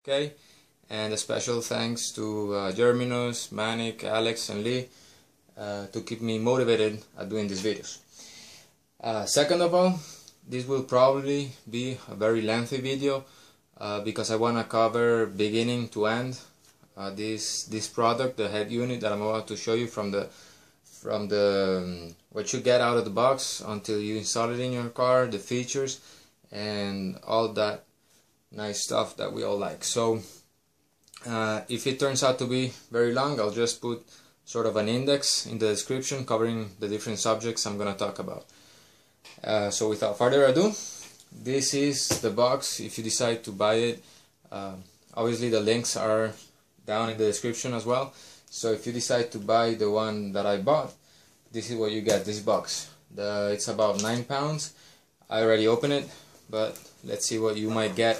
Okay, and a special thanks to Germinus, Manic, Alex, and Lee to keep me motivated at doing these videos. Second of all, this will probably be a very lengthy video because I want to cover beginning to end this product, the head unit that I'm about to show you from the what you get out of the box until you install it in your car, the features and all that nice stuff that we all like. So if it turns out to be very long, I'll just put sort of an index in the description covering the different subjects I'm gonna talk about. So without further ado, this is the box. If you decide to buy it, obviously the links are down in the description as well. So if you decide to buy the one that I bought, this is what you get, this box. It's about £9. I already opened it, but let's see what you might get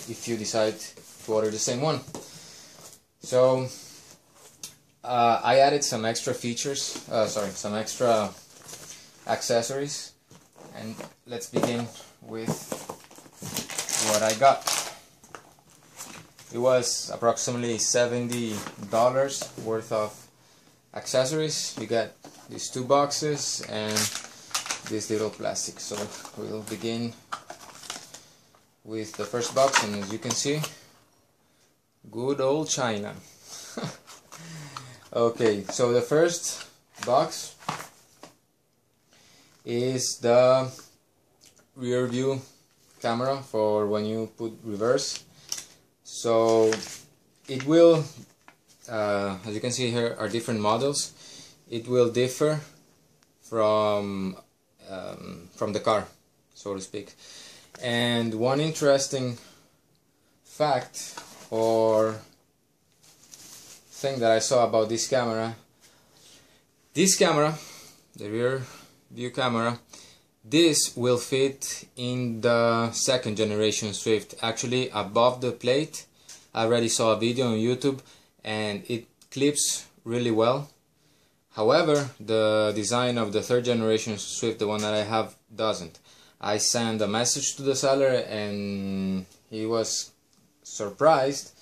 if you decide to order the same one. So I added some extra features, some extra accessories, and let's begin with what I got. It was approximately $70 worth of accessories. You get these two boxes and this little plastic. So we'll begin with the first box, and as you can see, good old China. Okay, so the first box is the rear view camera for when you put reverse. So it will, as you can see here, are different models. It will differ from the car, so to speak. And one interesting fact or thing that I saw about this camera, the rear view camera, this will fit in the second generation Swift, actually above the plate. I already saw a video on YouTube and it clips really well. However, the design of the third generation Swift, the one that I have, doesn't. I sent a message to the seller and he was surprised,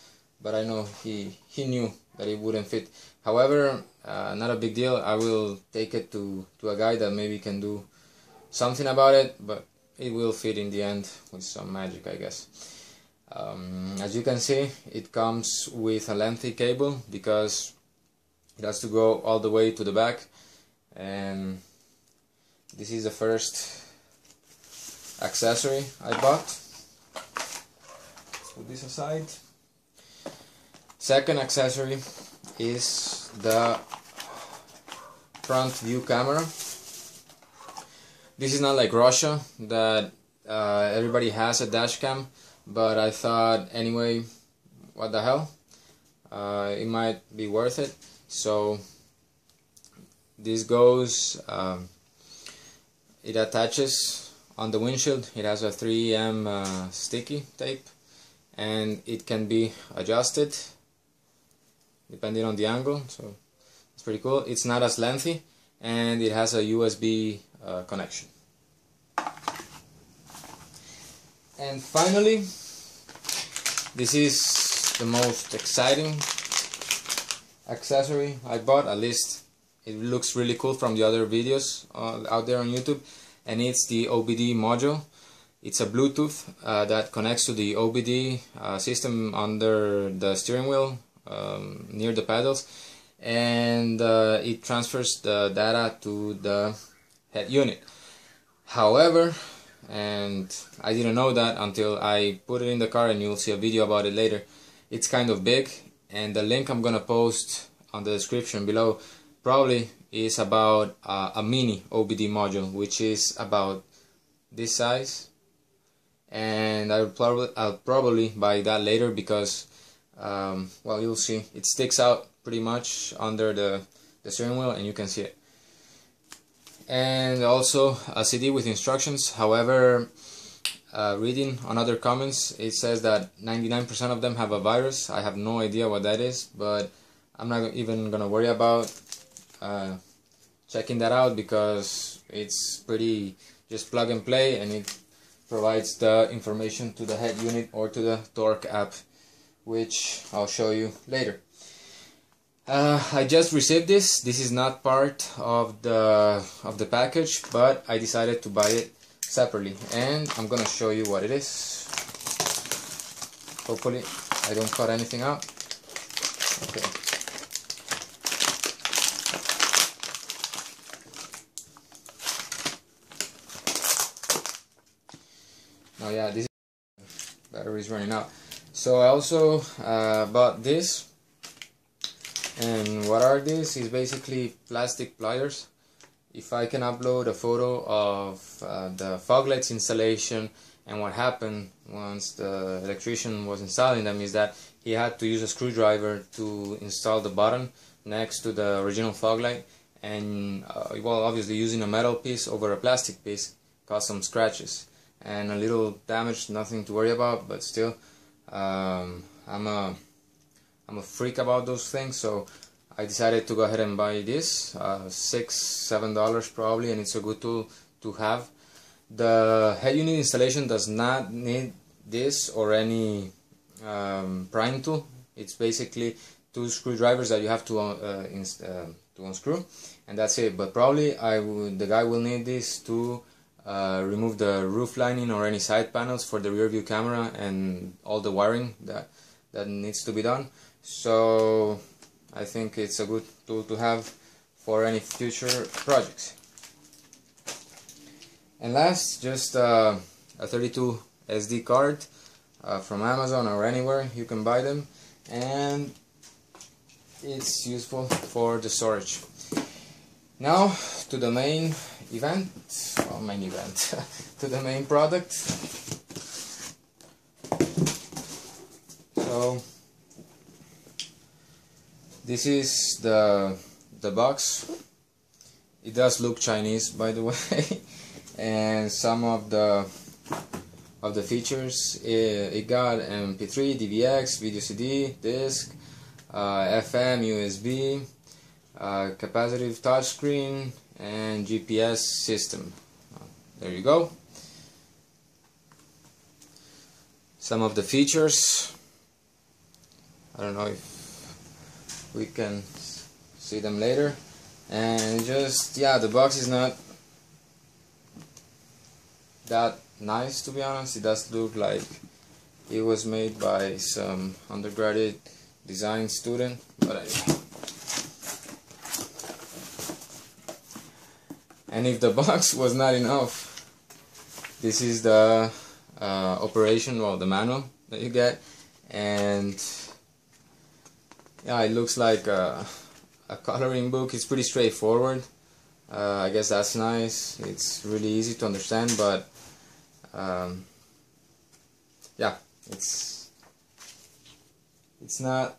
but I know he knew that it wouldn't fit. However, not a big deal. I will take it to a guy that maybe can do something about it, but it will fit in the end with some magic, I guess. As you can see, it comes with a lengthy cable because it has to go all the way to the back, and this is the first accessory I bought. Let's put this aside. Second accessory is the front view camera. This is not like Russia that everybody has a dash cam, but I thought anyway, what the hell, it might be worth it. So this goes, it attaches on the windshield. It has a 3M sticky tape, and it can be adjusted depending on the angle, so it's pretty cool. It's not as lengthy, and it has a USB connection. And finally, this is the most exciting accessory I bought. At least it looks really cool from the other videos out there on YouTube, and it's the OBD module. It's a Bluetooth that connects to the OBD system under the steering wheel, near the pedals, and it transfers the data to the head unit. However, and I didn't know that until I put it in the car, and you'll see a video about it later, it's kind of big, and the link I'm gonna post on the description below probably is about a mini OBD module, which is about this size, and I'll probably buy that later because well, you'll see, it sticks out pretty much under the steering wheel and you can see it. And also a CD with instructions. However, reading on other comments, it says that 99% of them have a virus. I have no idea what that is, but I'm not even gonna worry about checking that out because it's pretty just plug and play, and it provides the information to the head unit or to the torque app, which I'll show you later. I just received this. This is not part of the package, but I decided to buy it separately, and I'm gonna show you what it is. Hopefully I don't cut anything out. Okay. Oh yeah, this battery is running out. So I also bought this. And what are these? Is basically plastic pliers. If I can upload a photo of the fog lights installation and what happened once the electrician was installing them, is that he had to use a screwdriver to install the button next to the original fog light, and well, obviously using a metal piece over a plastic piece caused some scratches and a little damage, nothing to worry about, but still I'm a freak about those things, so I decided to go ahead and buy this, $6-7 probably, and it's a good tool to have. The head unit installation does not need this or any prime tool. It's basically 2 screwdrivers that you have to unscrew, and that's it. But probably the guy will need this to remove the roof lining or any side panels for the rear view camera and all the wiring that needs to be done. So I think it's a good tool to have for any future projects. And last, just a 32 SD card from Amazon or anywhere you can buy them, and it's useful for the storage. Now to the main event, to the main product. So this is the box. It does look Chinese, by the way, and some of the features, it got MP3, DVX, video CD, disc, FM, USB, capacitive touchscreen, and GPS system. There you go. Some of the features. I don't know if we can see them later. And just, yeah, the box is not that nice, to be honest. It does look like it was made by some undergraduate design student, but anyway. And if the box was not enough, this is the operation, well, the manual that you get, and yeah, it looks like a coloring book. It's pretty straightforward. I guess that's nice. It's really easy to understand, but yeah, it's not.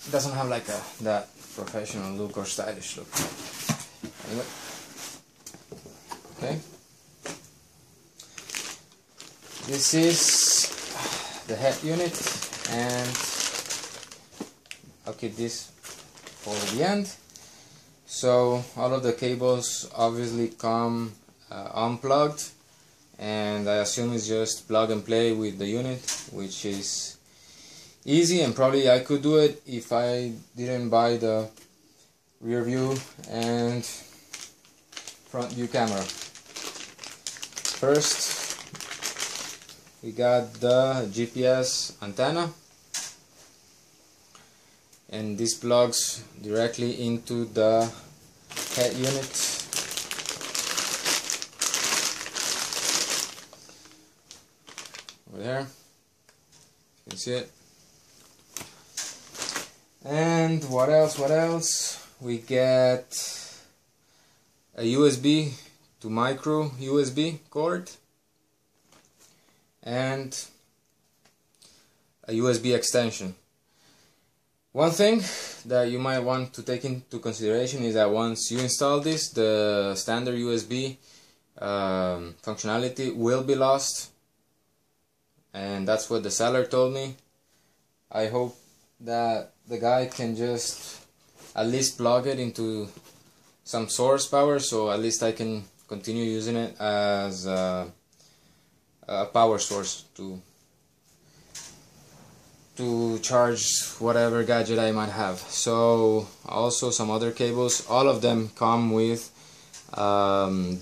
It doesn't have like that professional look or stylish look. Anyway, okay. This is the head unit, and I'll keep this for the end. So all of the cables obviously come unplugged, and I assume it's just plug and play with the unit, which is easy, and probably I could do it if I didn't buy the rear view and front view camera. First, we got the GPS antenna, and this plugs directly into the head unit. Over there, you can see it. And what else? We get a USB to micro USB cord and a USB extension. One thing that you might want to take into consideration is that once you install this, the standard USB functionality will be lost, and that's what the seller told me. I hope that the guy can just at least plug it into some source power, so at least I can continue using it as a power source to charge whatever gadget I might have. So also some other cables, all of them come with a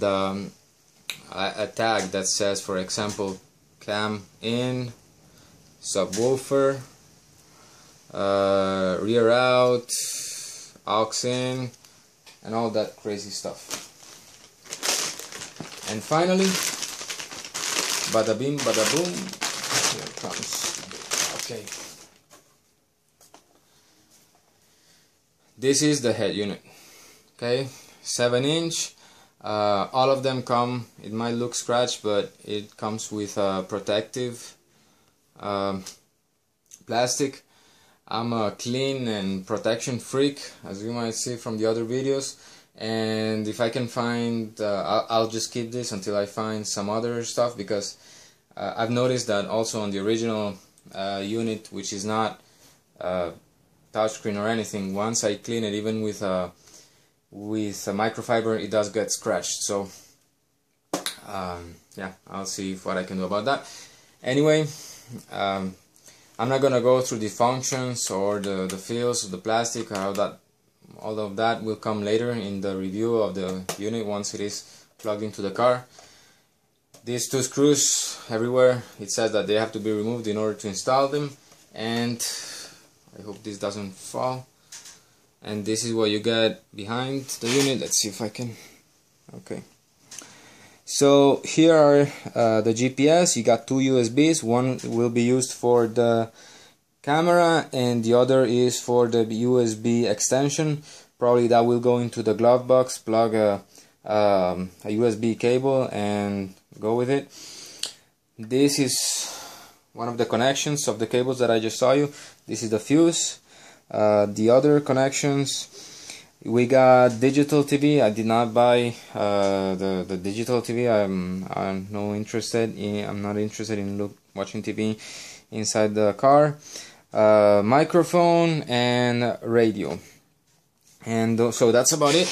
tag that says, for example, cam in, subwoofer, rear out, aux in, and all that crazy stuff. And finally, bada bing, bada boom, here it comes. Okay. This is the head unit. Okay, 7-inch. All of them come, it might look scratched, but it comes with protective plastic. I'm a clean and protection freak, as you might see from the other videos, and if I can find, I'll just keep this until I find some other stuff, because I've noticed that also on the original unit, which is not touchscreen or anything, once I clean it, even with a microfiber, it does get scratched. So yeah, I'll see what I can do about that. Anyway, I'm not gonna go through the functions or the feels of the plastic, or how that, all of that will come later in the review of the unit once it is plugged into the car. These two screws everywhere, it says that they have to be removed in order to install them, and I hope this doesn't fall. And this is what you get behind the unit. Let's see if I can. Okay. So here are the GPS. You got two USBs. One will be used for the camera, and the other is for the USB extension. Probably that will go into the glove box. Plug a USB cable and go with it. This is one of the connections of the cables that I just saw you. This is the fuse. The other connections, we got digital TV. I did not buy the digital TV. I'm not interested in watching TV inside the car. Microphone and radio, and so that's about it.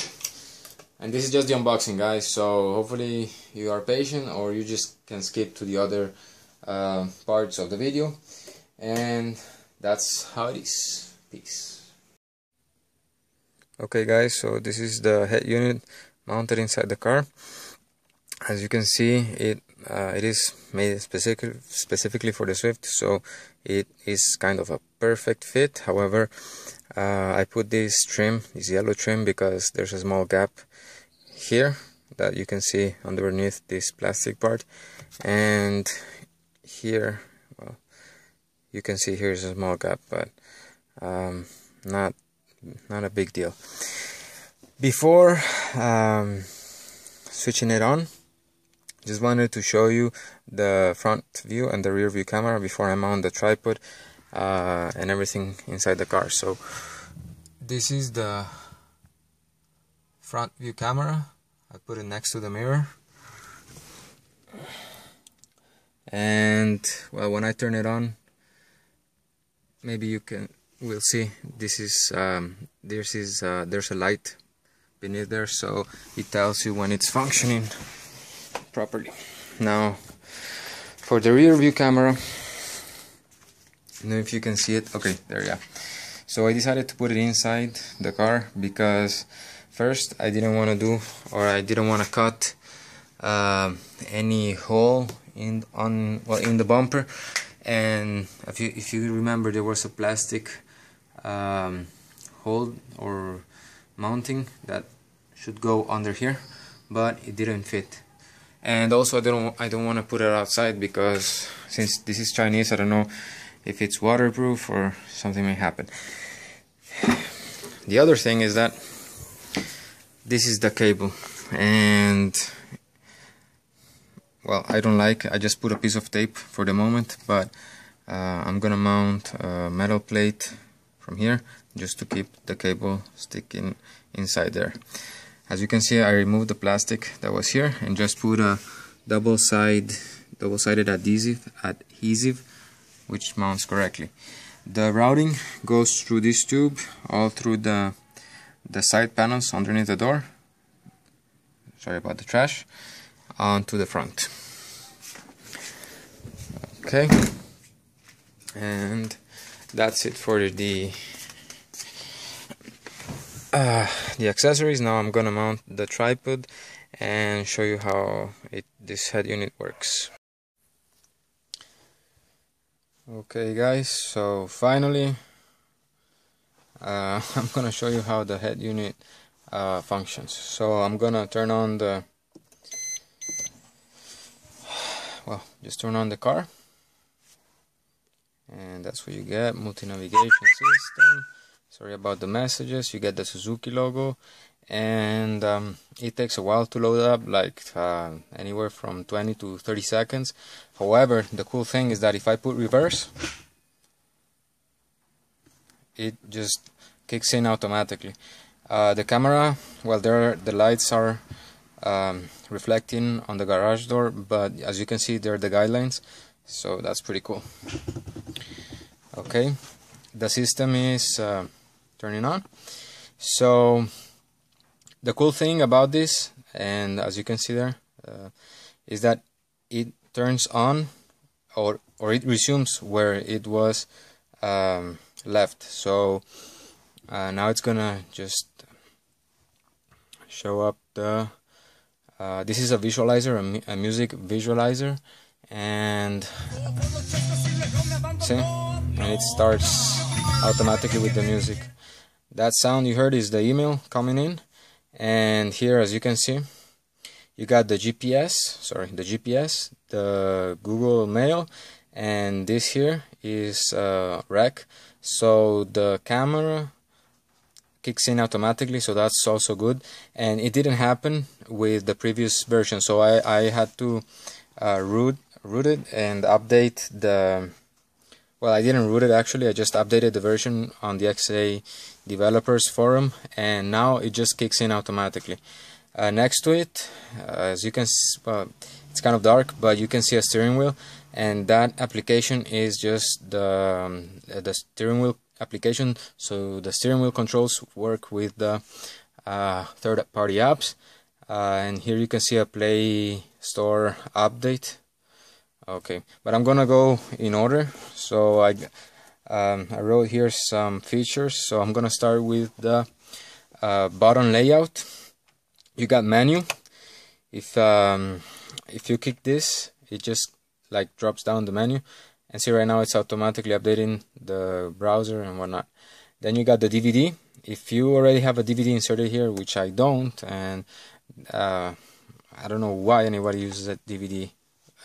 And this is just the unboxing, guys. So hopefully you are patient, or you just can skip to the other parts of the video. And that's how it is. Peace. Okay guys, so this is the head unit mounted inside the car. As you can see, it is made specifically for the Swift, so it is kind of a perfect fit. However, I put this yellow trim, because there's a small gap here that you can see underneath this plastic part, and here, well, you can see here's a small gap, but not a big deal. Before switching it on, just wanted to show you the front view and the rear view camera before I mount the tripod and everything inside the car. So this is the front view camera. I put it next to the mirror, and well, when I turn it on, maybe we'll see, this is there's a light beneath there, so it tells you when it's functioning properly. Now for the rear view camera, I don't know if you can see it. Okay, there you go. So I decided to put it inside the car because first I didn't want to cut any hole in the bumper. And if you remember, there was a plastic hold or mounting that should go under here, but it didn't fit. And also I don't want to put it outside, because since this is Chinese, I don't know if it's waterproof or something may happen. The other thing is that this is the cable, and well, I just put a piece of tape for the moment, but I'm gonna mount a metal plate from here just to keep the cable sticking inside there. As you can see, I removed the plastic that was here and just put a double-sided adhesive which mounts correctly. The routing goes through this tube all through the side panels underneath the door, sorry about the trash, onto the front. Okay, and that's it for the accessories. Now I'm gonna mount the tripod and show you how this head unit works. Okay guys, so finally I'm gonna show you how the head unit functions. So I'm gonna turn on just turn on the car, and that's what you get. Multi-navigation system. Sorry about the messages. You get the Suzuki logo, and it takes a while to load up, like anywhere from 20 to 30 seconds. However, the cool thing is that if I put reverse, it just kicks in automatically. The camera, well, the lights are reflecting on the garage door, but as you can see, there are the guidelines, so that's pretty cool. Okay, the system is turning on. So the cool thing about this, and as you can see there, is that it turns on or it resumes where it was left. So now it's gonna just show up the this is a visualizer, a music visualizer, and see, and it starts automatically with the music. That sound you heard is the email coming in, and here, as you can see, you got the GPS, the Google Mail, and this here is rec. So the camera kicks in automatically, so that's also good. And it didn't happen with the previous version, so I had to root it and update the, well, I didn't root it actually, I just updated the version on the XA developers forum, and now it just kicks in automatically. Next to it, as you can see, well, it's kind of dark, but you can see a steering wheel, and that application is just the steering wheel application. So the steering wheel controls work with the third-party apps, and here you can see a Play Store update. Okay, but I'm gonna go in order. So I wrote here some features. So I'm gonna start with the button layout. You got menu. If you click this, it just like drops down the menu, and see right now it's automatically updating the browser and whatnot. Then you got the DVD. If you already have a DVD inserted here, which I don't, and I don't know why anybody uses a DVD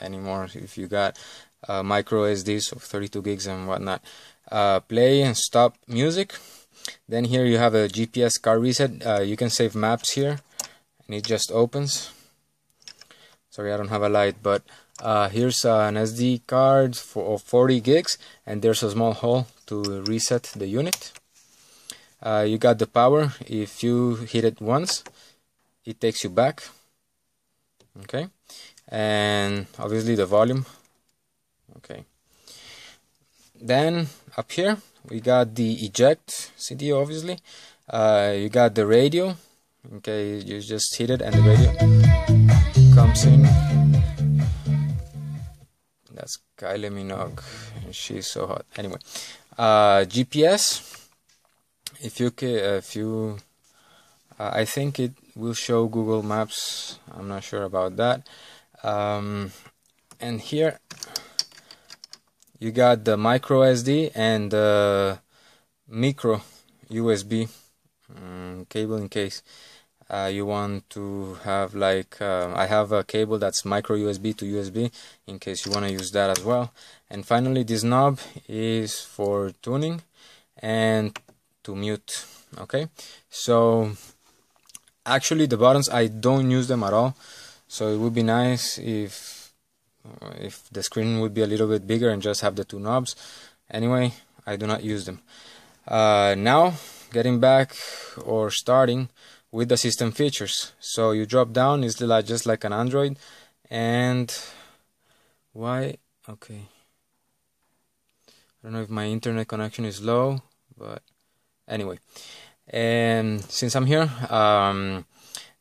anymore, if you got micro SDs of 32 gigs and whatnot. Play and stop music. Then here you have a GPS car reset. You can save maps here, and it just opens. Sorry, I don't have a light, but here's an SD card of 40 gigs, and there's a small hole to reset the unit. You got the power. If you hit it once, it takes you back. Okay, and obviously the volume. Okay, then up here we got the eject CD, obviously. You got the radio. Okay, you just hit it and the radio comes in. That's Kylie Minogue, and she's so hot. Anyway, GPS. If you I think it will show Google Maps. I'm not sure about that. And here you got the micro SD and the micro USB cable in case you want to have, like, I have a cable that's micro USB to USB in case you want to use that as well. And finally, this knob is for tuning and to mute. Okay, so actually the buttons, I don't use them at all, so it would be nice if the screen would be a little bit bigger and just have the two knobs. Anyway, I do not use them. Now getting back or starting with the system features. So you drop down, it's just like an Android. And why? Okay, I don't know if my internet connection is low, but anyway, and since I'm here,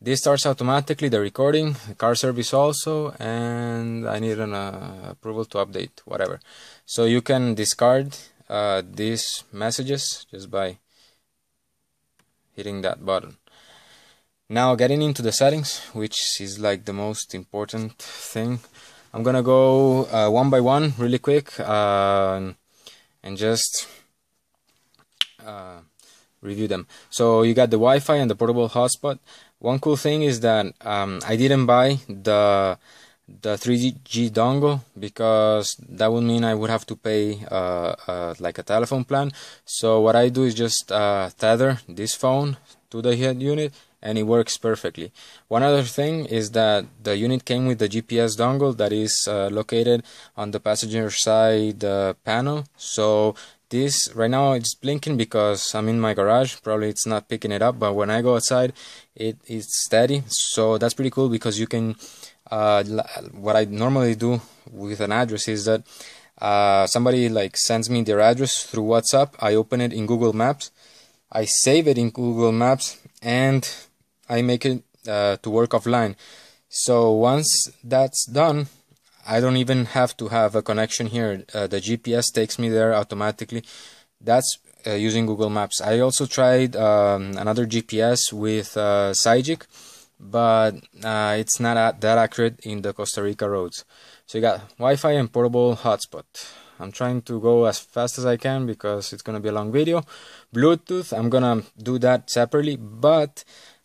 This starts automatically, the recording, the car service also, and I need an approval to update, whatever. So you can discard these messages just by hitting that button. Now getting into the settings, which is like the most important thing. I'm gonna go one by one really quick and just review them. So you got the Wi-Fi and the portable hotspot. One cool thing is that I didn't buy the 3G dongle because that would mean I would have to pay like a telephone plan. So what I do is just tether this phone to the head unit, and it works perfectly. One other thing is that the unit came with the GPS dongle that is located on the passenger side panel. So this right now it's blinking because I'm in my garage, probably it's not picking it up, but when I go outside it's steady. So that's pretty cool because you can what I normally do with an address is that somebody like sends me their address through WhatsApp. I open it in Google Maps, I save it in Google Maps, and I make it to work offline. So once that's done, I don't even have to have a connection here. The GPS takes me there automatically. That's using Google Maps. I also tried another GPS with Sygic, but it's not that accurate in the Costa Rica roads. So you got Wi-Fi and portable hotspot. I'm trying to go as fast as I can because it's gonna be a long video. Bluetooth, I'm gonna do that separately, but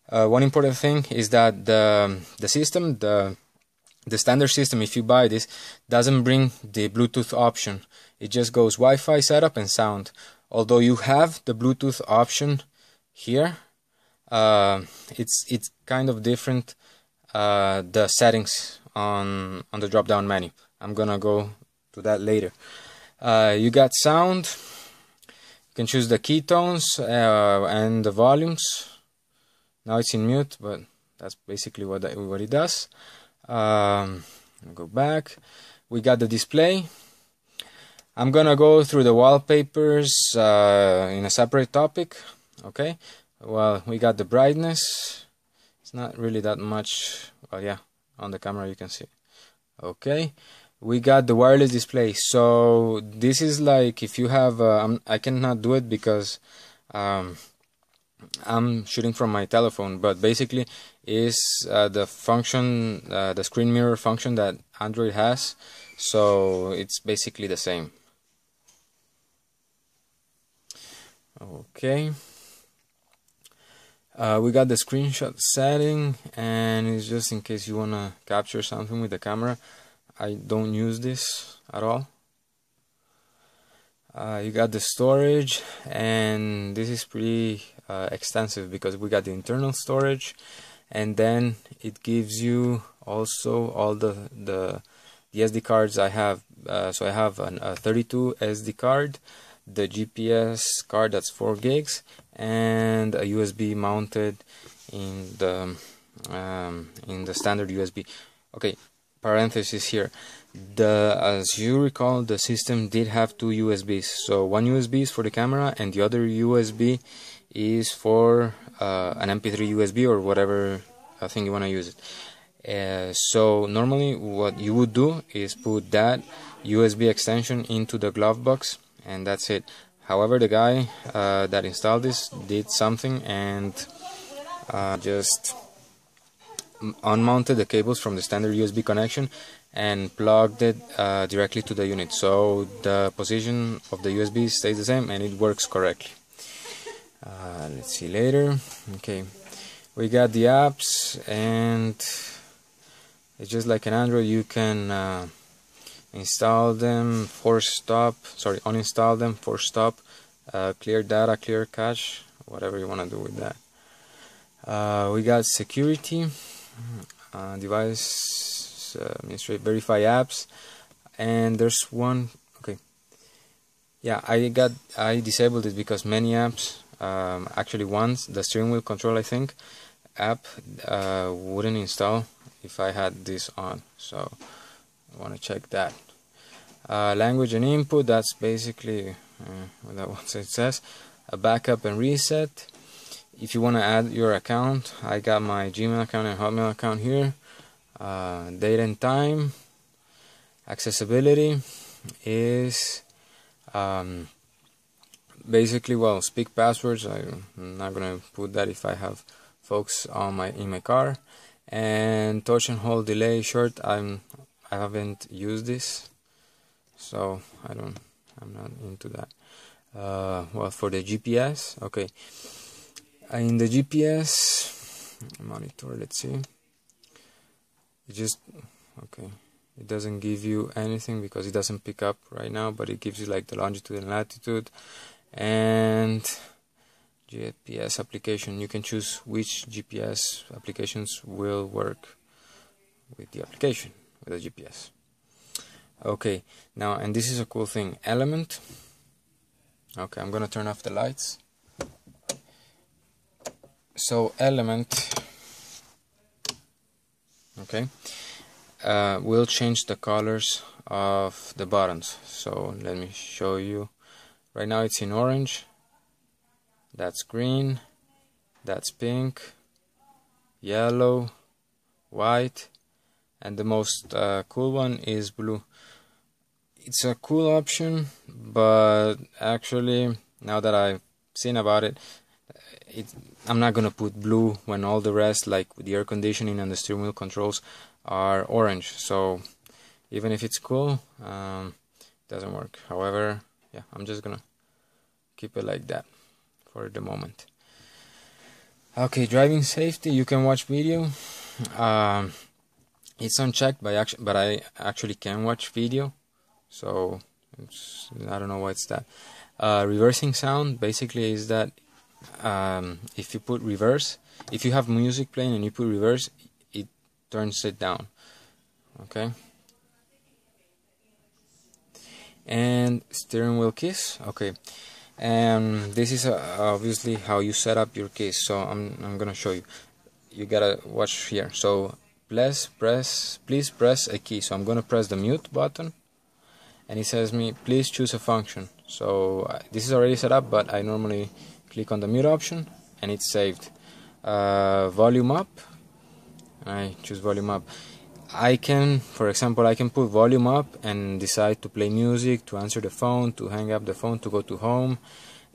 one important thing is that the system, the standard system, if you buy this, doesn't bring the Bluetooth option. It just goes Wi-Fi, setup, and sound. Although you have the Bluetooth option here, it's kind of different, the settings on the drop down menu. I'm gonna go to that later. You got sound. You can choose the keytones and the volumes. Now it's in mute, but that's basically what it does. Go back. We got the display. I'm gonna go through the wallpapers in a separate topic. Okay. Well, we got the brightness. It's not really that much. Well, yeah, on the camera you can see. Okay. We got the wireless display. So this is like if you have. I cannot do it because I'm shooting from my telephone, but basically is the function, the screen mirror function that Android has. So it's basically the same. Okay. We got the screenshot setting, and it's just in case you wanna capture something with the camera. I don't use this at all. You got the storage, and this is pretty extensive because we got the internal storage, and then it gives you also all the SD cards I have. So I have a 32 SD card, the GPS card that's 4 gigs, and a USB mounted in the standard USB. Okay, parenthesis here. As you recall, the system did have 2 USBs. So one USB is for the camera, and the other USB is for an MP3 USB or whatever thing you want to use it. So normally what you would do is put that USB extension into the glove box, and that's it. However, the guy that installed this did something and just unmounted the cables from the standard USB connection and plugged it directly to the unit. So the position of the USB stays the same and it works correctly. Let's see later. Okay, we got the apps, and it's just like an Android. You can install them, uninstall them, force stop, clear data, clear cache, whatever you want to do with that. We got security, device administrate, verify apps, and there's one. Okay, yeah, I disabled it because many apps, actually once the steering wheel control, I think, app wouldn't install if I had this on, so I want to check that. Language and input, that's basically what that one says. A backup and reset. if you want to add your account, I got my Gmail account and Hotmail account here. Date and time. Accessibility is basically, well, speak passwords. I'm not gonna put that if I have folks on in my car. And touch and hold delay short. I haven't used this, so I'm not into that. Well, for the GPS, okay. In the GPS monitor, let's see. It just okay. It doesn't give you anything because it doesn't pick up right now, but it gives you like the longitude and latitude. And GPS application, you can choose which GPS applications will work with the application, with the GPS. Okay, now, and this is a cool thing, element. Okay, I'm gonna turn off the lights. So element, okay, will change the colors of the buttons. So let me show you. Right now it's in orange, that's green, that's pink, yellow, white, and the most cool one is blue. It's a cool option, but actually now that I've seen about it, I'm not gonna put blue when all the rest, like the air conditioning and the steering wheel controls, are orange. So even if it's cool, it doesn't work. However, yeah, I'm just gonna keep it like that for the moment. Okay, driving safety, you can watch video. It's unchecked, but I actually can watch video, so I don't know why it's that. Reversing sound basically is that if you put reverse, if you have music playing and you put reverse, it turns it down. Okay. And steering wheel keys. Okay. And this is obviously how you set up your keys. So I'm gonna show you. You gotta watch here. So please press a key. So I'm gonna press the mute button, and it says me please choose a function. So this is already set up, but I normally click on the mute option and it's saved. Volume up, I choose volume up. I can, for example, I can put volume up and decide to play music, to answer the phone, to hang up the phone, to go to home.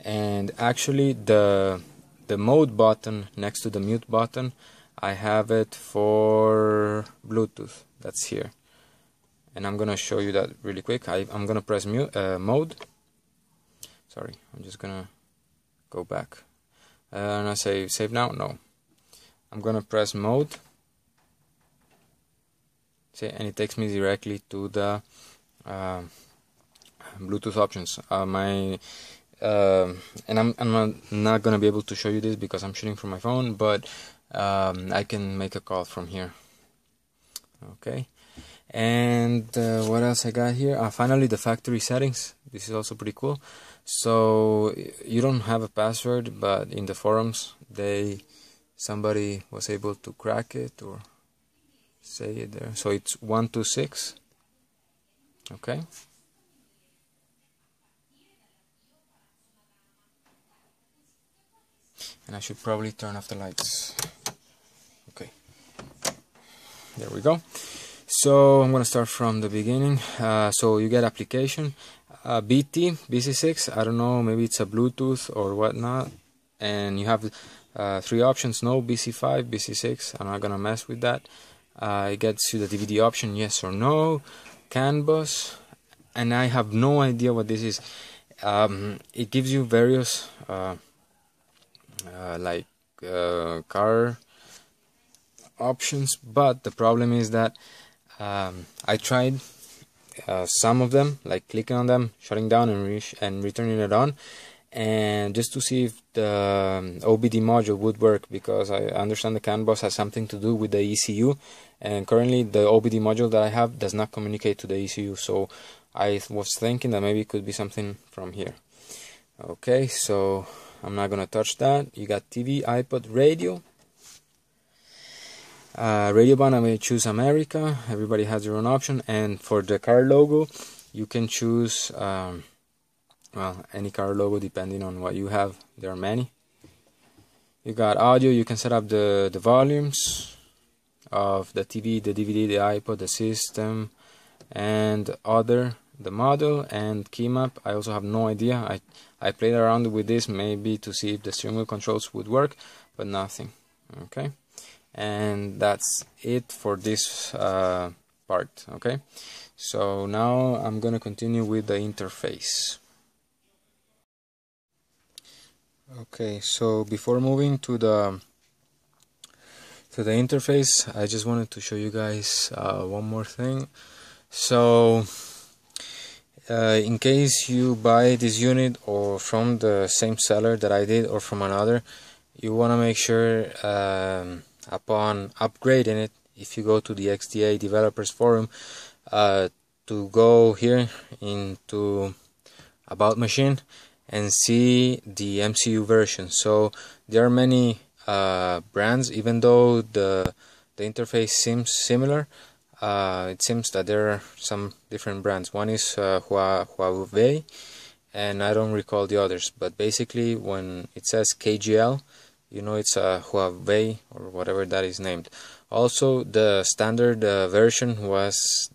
And actually the mode button next to the mute button, I have it for Bluetooth. That's here, and I'm gonna show you that really quick. I'm gonna press mode. Sorry, I'm just gonna go back and I say save now. No, I'm gonna press mode. See, and it takes me directly to the Bluetooth options. And I'm not gonna be able to show you this because I'm shooting from my phone, but I can make a call from here. Okay, and what else I got here? Finally, the factory settings. This is also pretty cool. So you don't have a password, but in the forums, somebody was able to crack it or say it there. So it's 126. Okay. And I should probably turn off the lights. Okay. There we go. So I'm gonna start from the beginning. So you get application, BC6. I don't know, maybe it's a Bluetooth or whatnot. And you have 3 options: no, BC5, BC6. I'm not gonna mess with that. It gets you the DVD option, yes or no, CAN bus, and I have no idea what this is. It gives you various car options, but the problem is that I tried some of them, like clicking on them, shutting down and returning it on, and just to see if the OBD module would work, because I understand the CAN bus has something to do with the ECU, and currently the OBD module that I have does not communicate to the ECU, so I was thinking that maybe it could be something from here. Okay, so I'm not gonna touch that. You got TV, iPod, radio. Radio band, I'm gonna choose America. Everybody has their own option, and for the car logo, you can choose well, any car logo depending on what you have. There are many. You got audio. You can set up the volumes of the TV, the DVD, the iPod, the system, and other, the model and key map. I also have no idea. I played around with this maybe to see if the steering wheel controls would work, but nothing. Okay, and that's it for this part. Okay, so now I'm gonna continue with the interface. Okay, so before moving to the interface, I just wanted to show you guys one more thing. So in case you buy this unit or from the same seller that I did or from another, you want to make sure upon upgrading it, if you go to the XDA developers forum, to go here into about machine and see the MCU version. So there are many brands. Even though the interface seems similar, it seems that there are some different brands. One is Huawei, and I don't recall the others, but basically when it says KGL, you know it's a Huawei or whatever that is named. Also, the standard version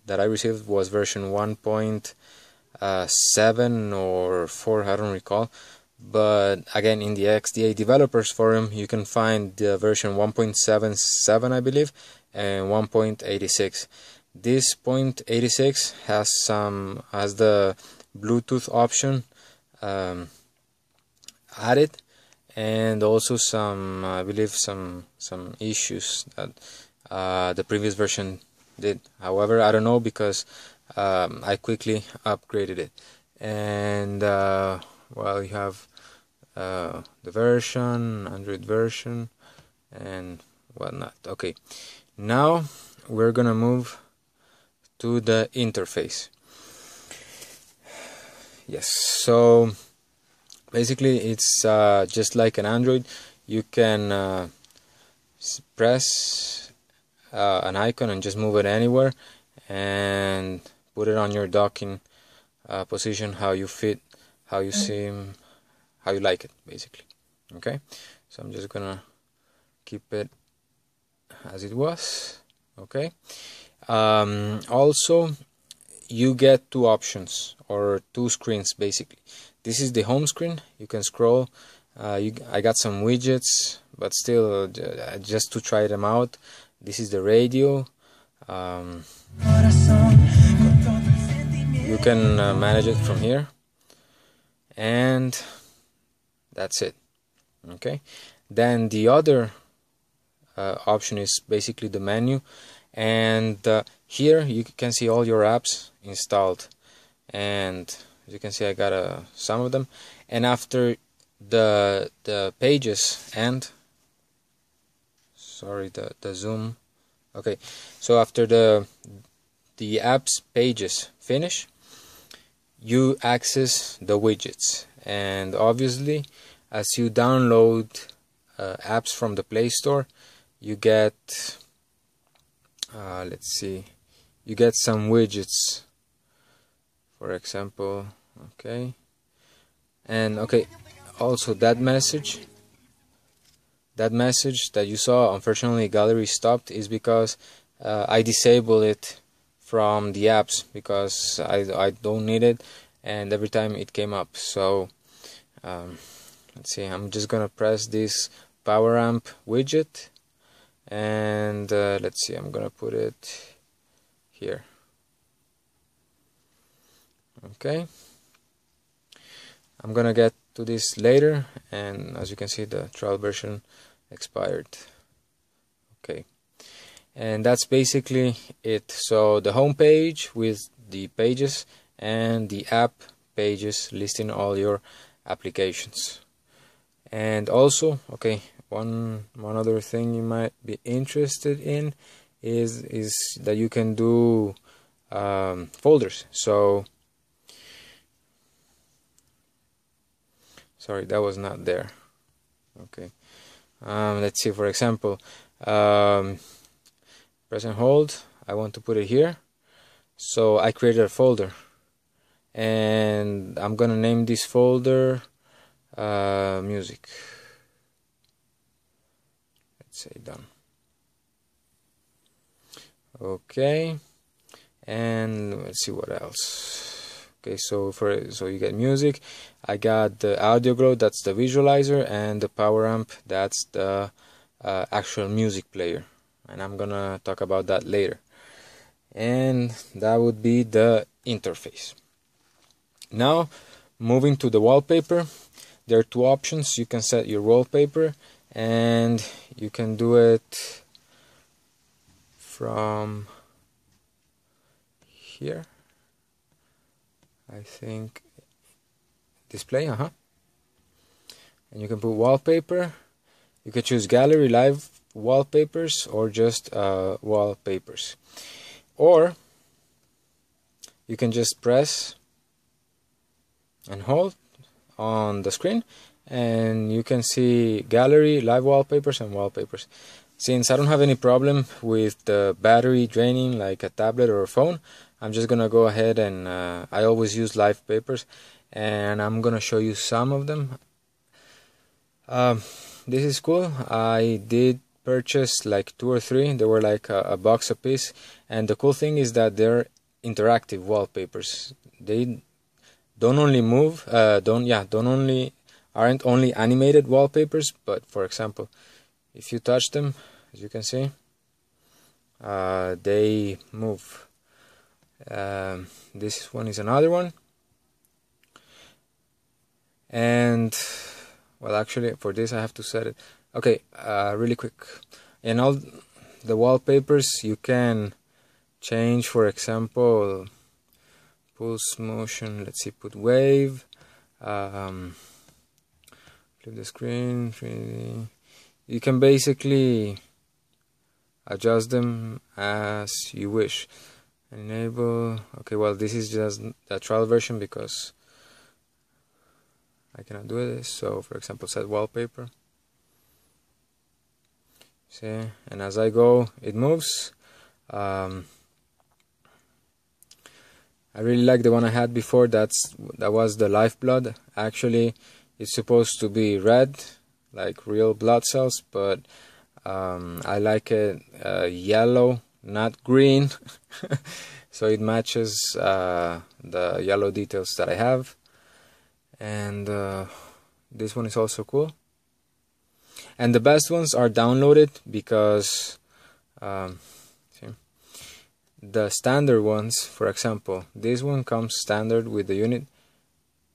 that I received was version 1.7 or 4, I don't recall. But again, in the XDA developers forum, you can find the version 1.77, I believe, and 1.86. This 0.86 has the Bluetooth option added, and also some, I believe, some issues that the previous version did. However, I don't know, because I quickly upgraded it. And well, you have the version, Android version, and whatnot. Okay, now we're gonna move to the interface. Yes, so basically it's just like an Android. You can press an icon and just move it anywhere and put it on your docking position, how you fit, how you seem, how you like it, basically. Okay, so I'm just gonna keep it as it was. Okay, also you get two options or two screens basically. This is the home screen. You can scroll. I got some widgets, but still, just to try them out. This is the radio. You can manage it from here, and that's it. Okay, then the other option is basically the menu, and here you can see all your apps installed, and as you can see, I got some of them. And after the pages end, sorry, the zoom. Okay, so after the apps pages finish, you access the widgets, and obviously as you download apps from the Play Store, you get let's see, you get some widgets, for example. Okay, and okay, also that message that you saw, unfortunately gallery stopped, is because I disabled it from the apps because I don't need it, and every time it came up. So let's see, I'm just gonna press this power amp widget, and let's see, I'm gonna put it here. Okay, I'm gonna get to this later, and as you can see, the trial version expired. Okay, and that's basically it. So the home page with the pages and the app pages listing all your applications. And also, okay, one other thing you might be interested in is that you can do folders. So sorry, that was not there. Okay, let's see, for example, press and hold, I want to put it here, so I created a folder, and I'm gonna name this folder music. say done. Okay, and let's see what else. Okay, so you get music. I got the audio glow, that's the visualizer, and the power amp, that's the actual music player, and I'm gonna talk about that later. And that would be the interface. Now, moving to the wallpaper, there are two options. You can set your wallpaper, and you can do it from here, I think, display, and you can put wallpaper. You can choose gallery, live wallpapers, or just wallpapers, or you can just press and hold on the screen and you can see gallery, live wallpapers, and wallpapers. Since I don't have any problem with the battery draining like a tablet or a phone, I'm just gonna go ahead and I always use live papers, and I'm gonna show you some of them. This is cool. I did purchase like 2 or 3. They were like a box a piece, and the cool thing is that they're interactive wallpapers. They don't only move, aren't only animated wallpapers, but for example, if you touch them, as you can see, they move. This one is another one, and well, actually for this I have to set it. Okay, really quick. In all the wallpapers you can change, for example, pulse motion, let's see, put wave, flip the screen, you can basically adjust them as you wish. Enable, okay, well, this is just a trial version because I cannot do this. So for example, set wallpaper, see, and as I go it moves. I really like the one I had before. That was the Lifeblood. Actually, it's supposed to be red, like real blood cells, but I like it yellow, not green, so it matches the yellow details that I have. And this one is also cool. And the best ones are downloaded because the standard ones, for example, this one comes standard with the unit,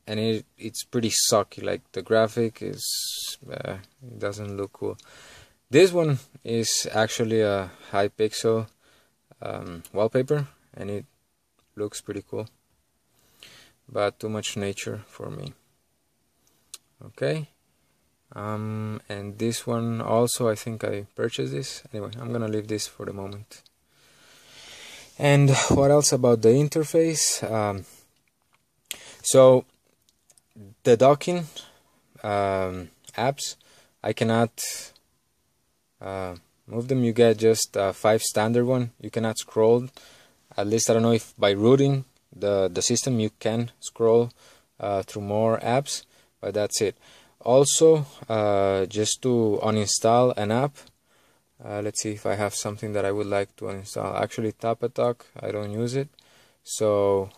and it's pretty sucky. Like the graphic is, it doesn't look cool. This one is actually a high pixel wallpaper, and it looks pretty cool, but too much nature for me. Okay, and this one also, I think I purchased this. Anyway, I'm gonna leave this for the moment. And what else about the interface? So the docking apps, I cannot move them. You get just 5 standard one. You cannot scroll. At least I don't know if by rooting the system you can scroll through more apps, but that's it. Also, just to uninstall an app, let's see if I have something that I would like to uninstall. Actually, Tapatalk, I don't use it, so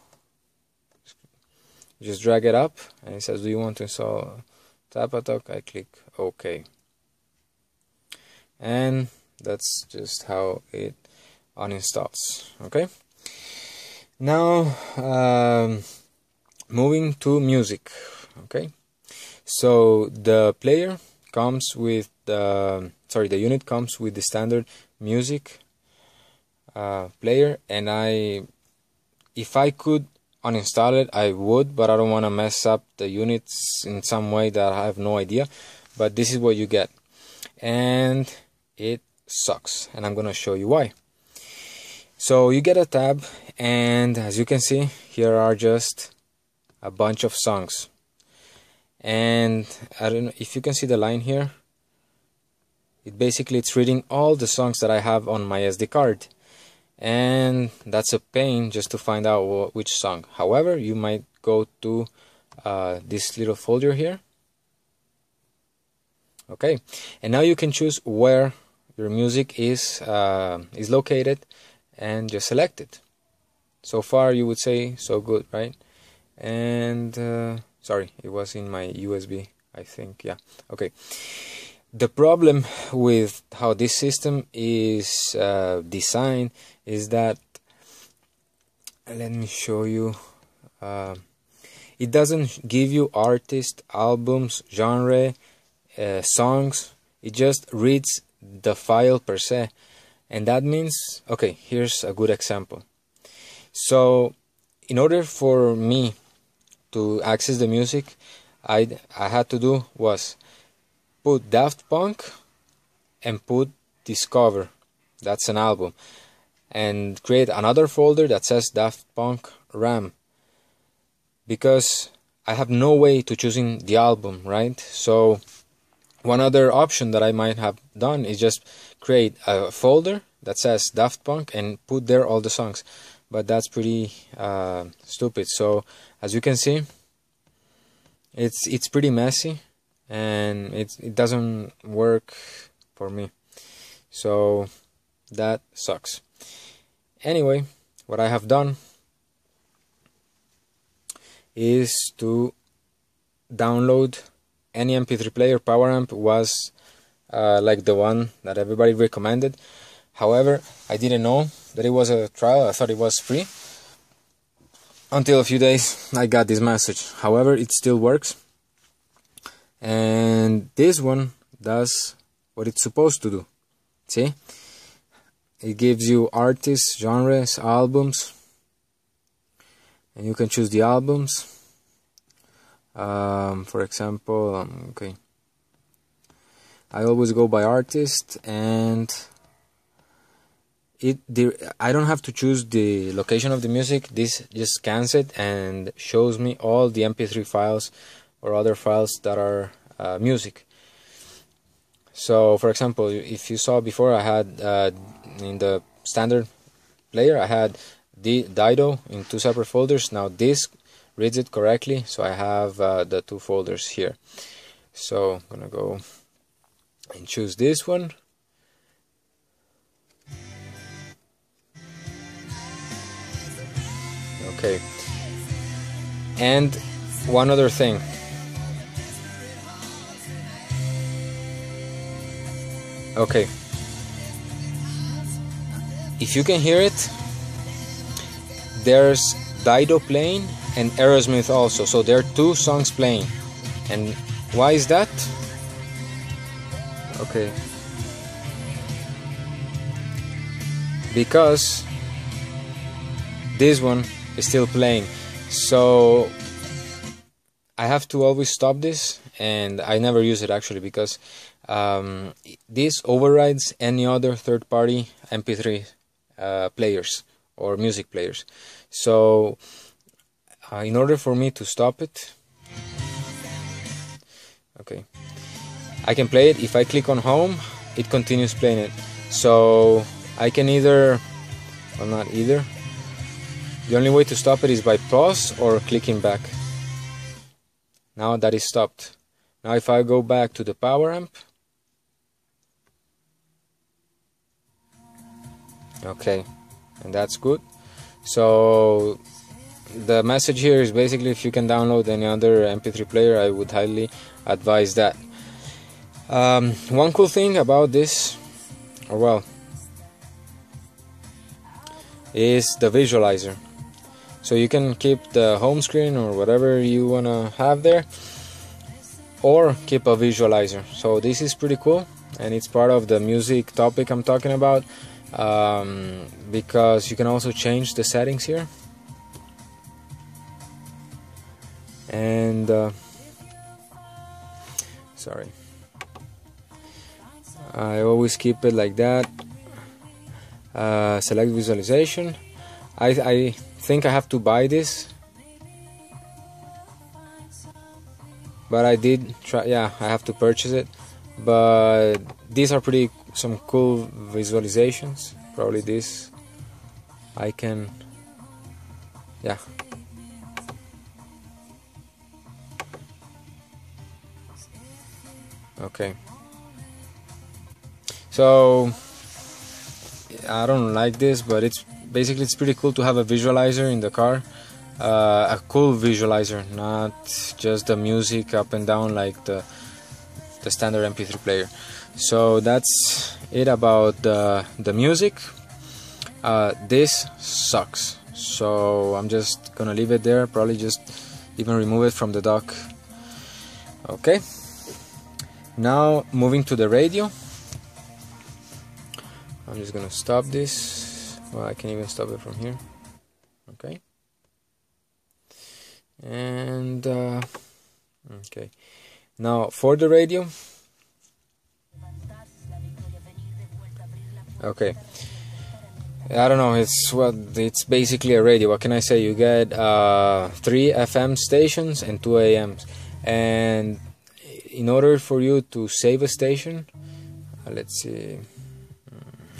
just drag it up and it says, do you want to install Tapatalk? I click OK, and that's just how it uninstalls. Okay, now moving to music. Okay, so the player comes with the unit comes with the standard music player, and if I could uninstall it I would, but I don't want to mess up the units in some way that I have no idea. But this is what you get, and it sucks, and I'm gonna show you why. So you get a tab, and as you can see, here are just a bunch of songs, and I don't know if you can see the line here. It's reading all the songs that I have on my SD card, and that's a pain just to find out which song. However, you might go to this little folder here. Okay, and now you can choose where your music is located, and just select it. So far you would say so good, right? And sorry, it was in my USB, I think. Yeah, okay. The problem with how this system is designed is that, let me show you, it doesn't give you artist, albums, genre, songs. It just reads the file per se, and that means, okay, here's a good example. So in order for me to access the music, I had to do was put Daft Punk and put Discover, that's an album, and create another folder that says Daft Punk RAM, because I have no way to choosing the album, right? So one other option that I might have done is just create a folder that says Daft Punk and put there all the songs, but that's pretty stupid. So as you can see, it's pretty messy, and it doesn't work for me, so that sucks. Anyway, what I have done is to download any MP3 player. PowerAmp was like the one that everybody recommended. However, I didn't know that it was a trial. I thought it was free until a few days I got this message. However, it still works, and this one does what it's supposed to do. See, it gives you artists, genres, albums, and you can choose the albums. For example, okay, I always go by artist, and I don't have to choose the location of the music. This just scans it and shows me all the MP3 files or other files that are music. So for example, if you saw before, I had in the standard player, I had the Dido in 2 separate folders. Now this reads it correctly, so I have the 2 folders here. So I'm gonna go and choose this one. Okay, and one other thing. Okay, if you can hear it, there's Dido playing and Aerosmith also, so there are 2 songs playing. And why is that? Okay, because this one is still playing, so I have to always stop this, and I never use it actually, because this overrides any other third-party MP3 players or music players. So in order for me to stop it, okay, I can play it. If I click on home, it continues playing it. So I can either, well, not either, the only way to stop it is by pause or clicking back. Now that is stopped. Now if I go back to the PowerAmp, okay, and that's good. So the message here is basically, if you can download any other MP3 player, I would highly advise that. One cool thing about this, or well, is the visualizer. So you can keep the home screen or whatever you wanna have there, or keep a visualizer. So this is pretty cool, and it's part of the music topic I'm talking about, because you can also change the settings here. And sorry, I always keep it like that. Select visualization. I think I have to buy this, but I did try. Yeah, I have to purchase it, but these are some cool visualizations. Probably this I can, yeah. Okay, So I don't like this, but it's pretty cool to have a visualizer in the car, a cool visualizer, not just the music up and down like the standard MP3 player. So that's it about the music. This sucks, so I'm just gonna leave it there, probably just even remove it from the dock. Okay, now moving to the radio. I'm just gonna stop this. Well, I can even stop it from here. Okay, and okay, now for the radio. Okay, I don't know, it's basically a radio. What can I say? You get 3 FM stations and 2 AMs, and in order for you to save a station, let's see,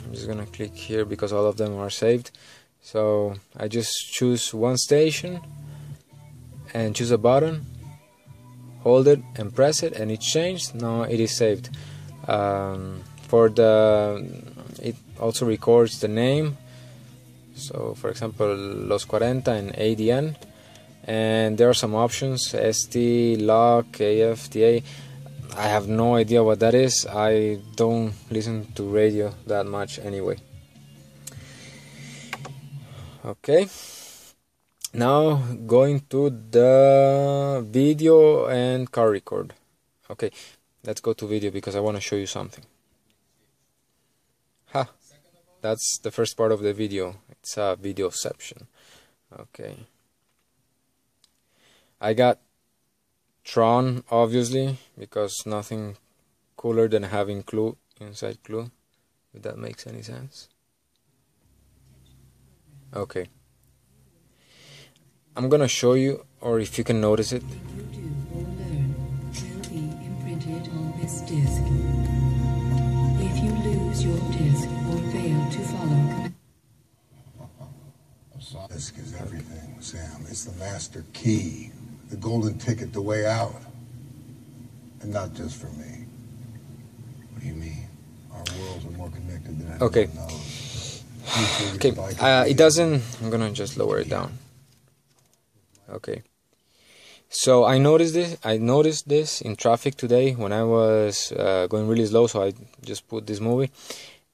I'm just gonna click here because all of them are saved. So I just choose one station and choose a button, hold it and press it, and it's changed. Now it is saved. It also records the name, so for example Los 40 and ADN, and there are some options: ST, LOC, AFTA. I have no idea what that is. I don't listen to radio that much anyway. Okay, now going to the video and car record. Okay, let's go to video because I want to show you something. That's the first part of the video. It's a videoception. Okay, I got Tron, obviously, because nothing cooler than having Clue inside Clue, if that makes any sense. Okay, I'm gonna show you, or if you can notice it. If you lose your disc or fail to follow. Disc is everything, Sam. It's the master key, the golden ticket, the way out. And not just for me. What do you mean? Our worlds are more connected than anyone knows. Okay, it doesn't... I'm gonna just lower it down. Okay. So I noticed this in traffic today when I was going really slow, so I just put this movie,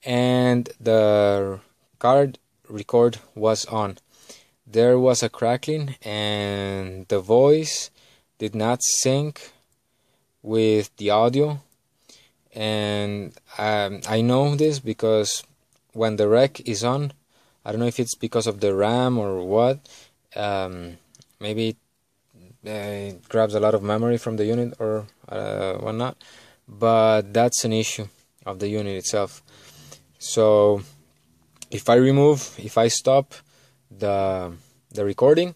and the card record was on. There was a crackling and the voice did not sync with the audio, and I know this because when the rec is on, I don't know if it's because of the RAM or what, maybe it grabs a lot of memory from the unit or whatnot, but that's an issue of the unit itself. So if I stop the recording,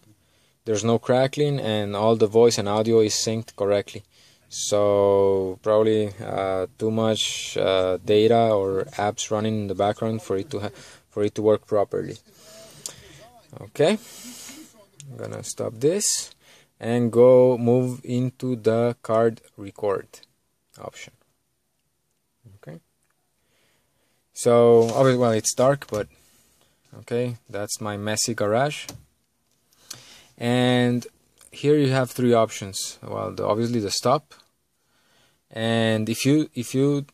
there's no crackling and all the voice and audio is synced correctly. So probably too much data or apps running in the background for it to work properly. Okay, I'm gonna stop this and move into the card record option. Okay, so obviously, well, it's dark, but okay, that's my messy garage. And here you have 3 options. Well, obviously the stop, and if you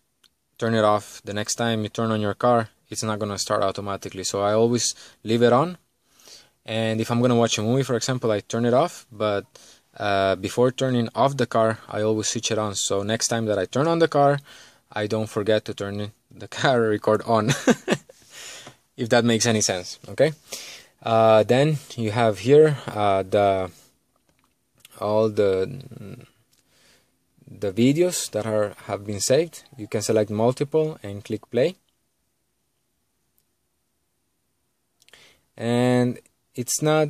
turn it off, the next time you turn on your car, it's not gonna start automatically. So I always leave it on. And if I'm gonna watch a movie, for example, I turn it off, but before turning off the car, I always switch it on. So next time that I turn on the car, I don't forget to turn the car record on. If that makes any sense. Okay. Then you have here all the videos that have been saved. You can select multiple and click play. And it's not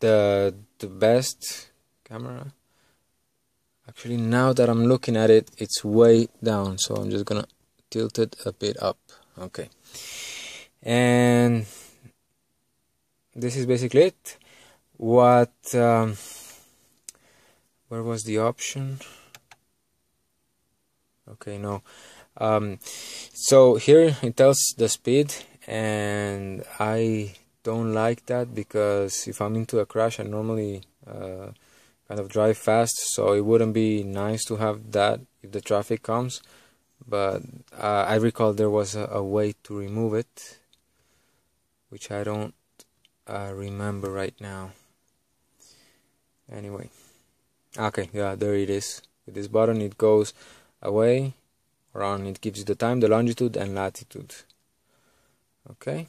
the best camera. Actually, now that I'm looking at it, it's way down, so I'm just gonna tilt it a bit up. Okay, and this is basically it. What where was the option? Okay, no, So here it tells the speed, and I don't like that because if I'm into a crash, I normally kind of drive fast, so it wouldn't be nice to have that if the traffic comes. But I recall there was a way to remove it, which I don't remember right now. Anyway, okay, yeah, there it is. With this button it goes away, around, it gives you the time, the longitude and latitude. Okay,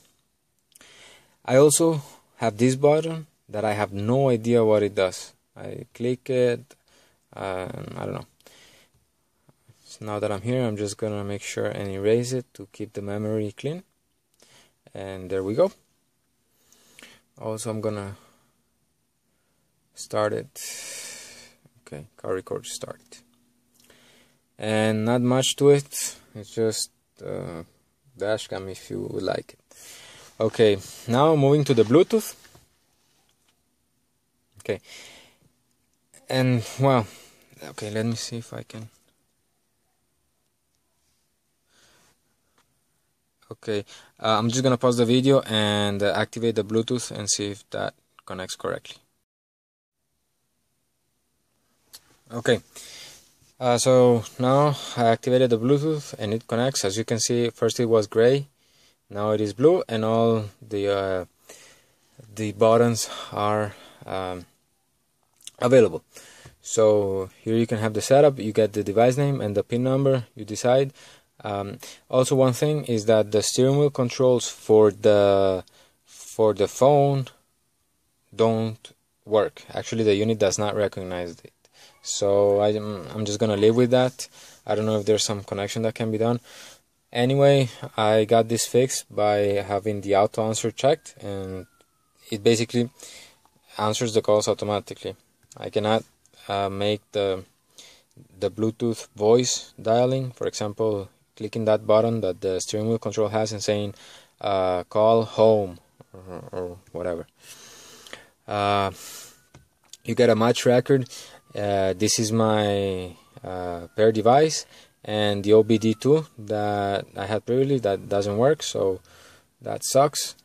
I also have this button that I have no idea what it does. I click it, I don't know. So now that I'm here, I'm just gonna make sure and erase it to keep the memory clean. And there we go. Also, I'm gonna start it. Okay, car record start. And not much to it. It's just dash cam if you would like it. Okay, now moving to the Bluetooth. Okay, and well, okay, let me see if I can. Okay, I'm just gonna pause the video and activate the Bluetooth and see if that connects correctly. Okay, so now I activated the Bluetooth and it connects. As you can see, first it was gray, now it is blue, and all the buttons are available. So here you can have the setup, you get the device name and the pin number, you decide. Also, one thing is that the steering wheel controls for the phone don't work. Actually, the unit does not recognize it. So I'm just gonna live with that. I don't know if there's some connection that can be done. Anyway, I got this fixed by having the auto answer checked, and it basically answers the calls automatically. I cannot make the Bluetooth voice dialing, for example, clicking that button that the steering wheel control has and saying call home or whatever. You get a match record. This is my pair device, and the OBD2 that I had previously that doesn't work, so that sucks.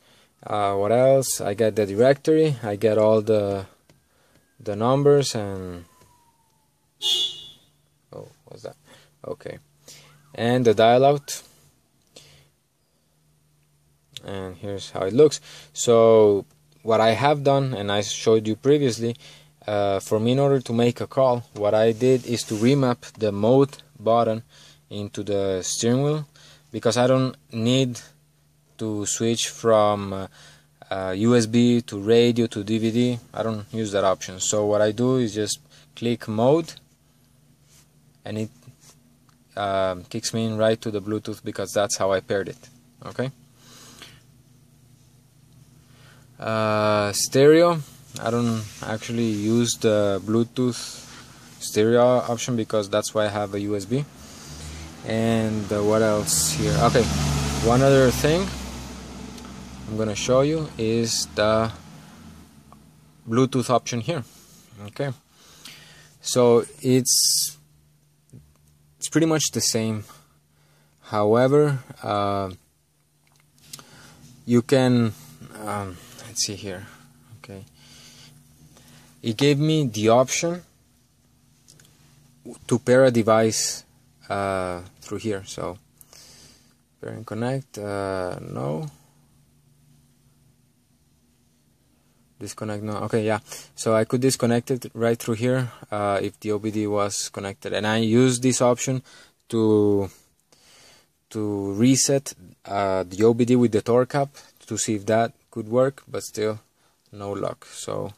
What else? I get the directory, I get all the numbers, and oh, what's that? Okay, and the dial out, and here's how it looks. So what I have done, and I showed you previously, for me, in order to make a call, what I did is to remap the mode button into the steering wheel, because I don't need to switch from USB to radio to DVD. I don't use that option. So what I do is just click mode, and it kicks me in right to the Bluetooth, because that's how I paired it. Okay. Stereo, I don't actually use the Bluetooth stereo option because that's why I have a USB. And what else here? Okay, one other thing I'm gonna show you is the Bluetooth option here. Okay, so it's pretty much the same. However, you can let's see here. Okay, it gave me the option to pair a device through here. So pair and connect, no. Disconnect, no. Okay, yeah. So I could disconnect it right through here if the OBD was connected, and I used this option to reset the OBD with the torque cap to see if that could work, but still no luck. So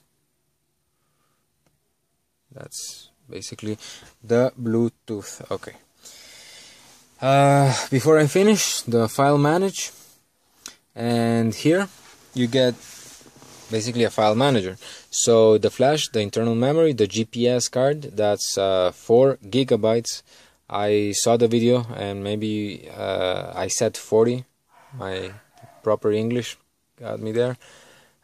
that's basically the Bluetooth. Okay. Before I finish, the file manage, and here you get basically a file manager. So the flash, the internal memory, the GPS card, that's 4 gigabytes. I saw the video and maybe I said 40. My proper English got me there.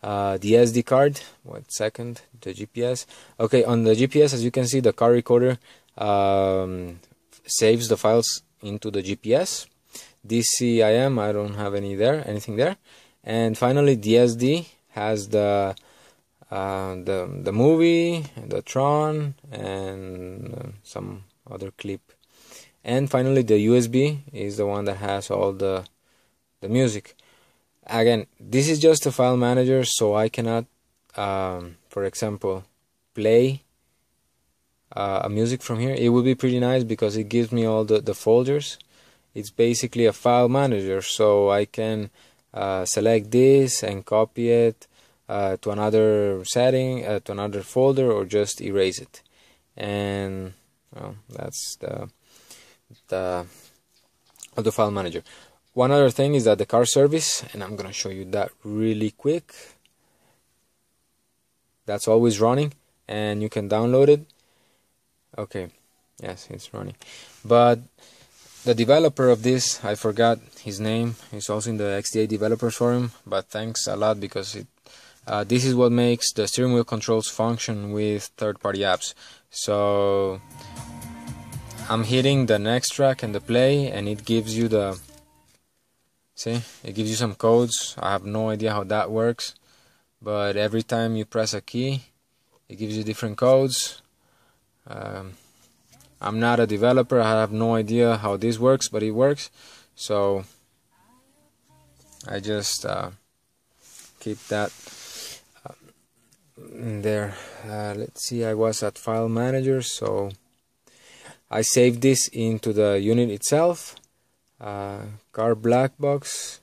The SD card, one second, the GPS. Okay, on the GPS, as you can see, the car recorder saves the files into the GPS. DCIM, I don't have anything there. And finally, DSD has the movie, the Tron, and some other clip. And finally, the USB is the one that has all the music. Again, this is just a file manager, so I cannot, for example, play a music from here. It would be pretty nice because it gives me all the folders. It's basically a file manager, so I can select this and copy it to another setting, to another folder, or just erase it. And well, that's the file manager. One other thing is that the car service, and I'm gonna show you that really quick. That's always running, and you can download it. Okay, yes, it's running. But the developer of this, I forgot his name. He's also in the XDA developers forum. But thanks a lot, because this is what makes the steering wheel controls function with third-party apps. So I'm hitting the next track and the play, and it gives you the, see, it gives you some codes. I have no idea how that works, but every time you press a key, it gives you different codes. I'm not a developer, I have no idea how this works, but it works. So I just keep that there. Let's see, I was at file manager, so I saved this into the unit itself. Car black box.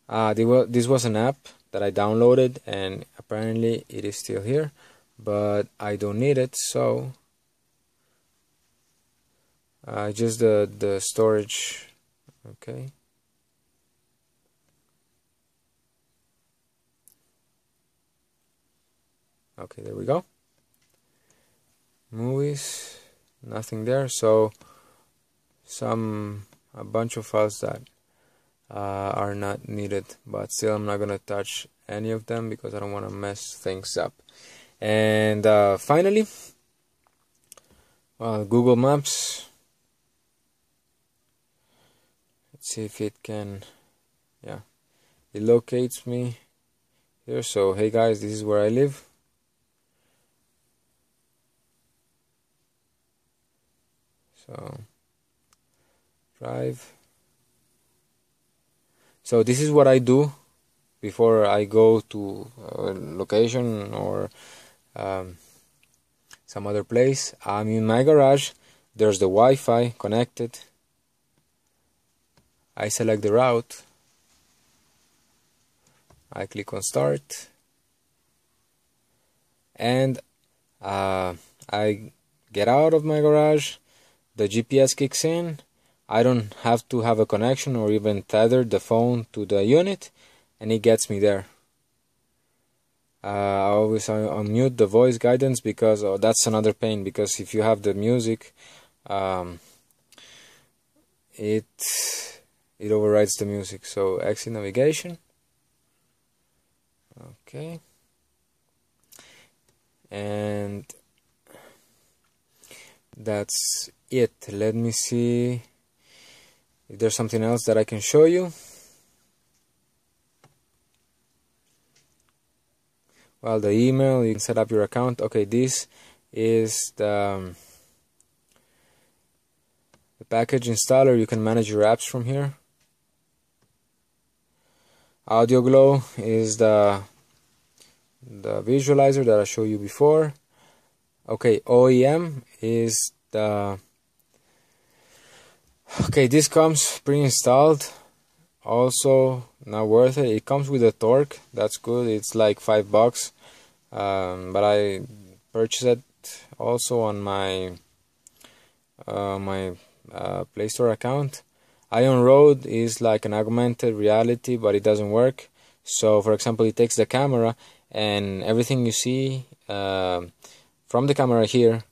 This was an app that I downloaded, and apparently it is still here, but I don't need it, so just the storage. Okay, there we go. Movies, nothing there, so a bunch of files that are not needed, but still I'm not gonna touch any of them because I don't want to mess things up. And finally, Google Maps. Let's see if it can, yeah, it locates me here. So hey guys, this is where I live. So drive. So this is what I do before I go to a location or some other place. I'm in my garage. There's the Wi-Fi connected. I select the route. I click on start, and I get out of my garage. The GPS kicks in. I don't have to have a connection or even tether the phone to the unit, and it gets me there. I always unmute the voice guidance because that's another pain, because if you have the music, it overrides the music. So exit navigation. Okay. And that's it. Let me see if there's something else that I can show you. Well, the email, you can set up your account. Okay, this is the package installer. You can manage your apps from here. AudioGlow is the visualizer that I showed you before. Okay, OEM is the, okay, this comes pre-installed, also not worth it. It comes with a torque, that's good, it's like $5, but I purchased it also on my Play Store account. Ion Road is like an augmented reality, but it doesn't work. So for example, it takes the camera and everything you see from the camera here,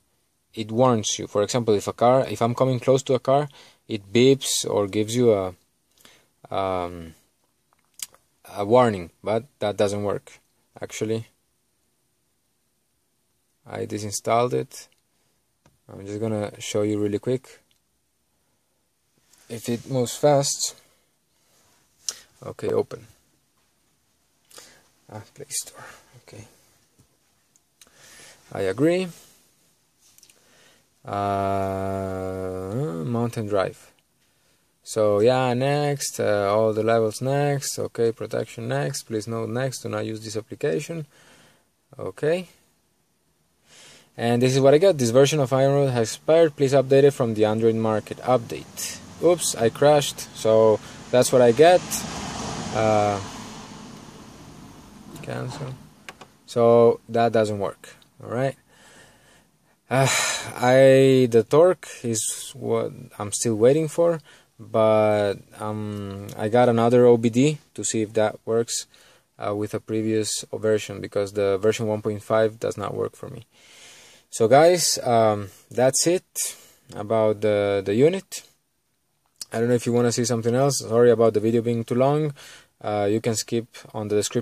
it warns you. For example, if I'm coming close to a car, it beeps or gives you a warning, but that doesn't work. Actually, I disinstalled it. I'm just gonna show you really quick. if it moves fast. Okay, open. Play Store. Okay, I agree. Mountain Drive. So yeah, next. All the levels next. Okay, protection next. Please note next. Do not use this application. Okay. And this is what I got. This version of Iron Road has expired. Please update it from the Android Market update. Oops, I crashed. So that's what I get. Cancel. So that doesn't work. Alright. The torque is what I'm still waiting for. But I got another OBD to see if that works with a previous version, because the version 1.5 does not work for me. So guys, that's it about the unit. I don't know if you want to see something else. Sorry about the video being too long. You can skip on the description.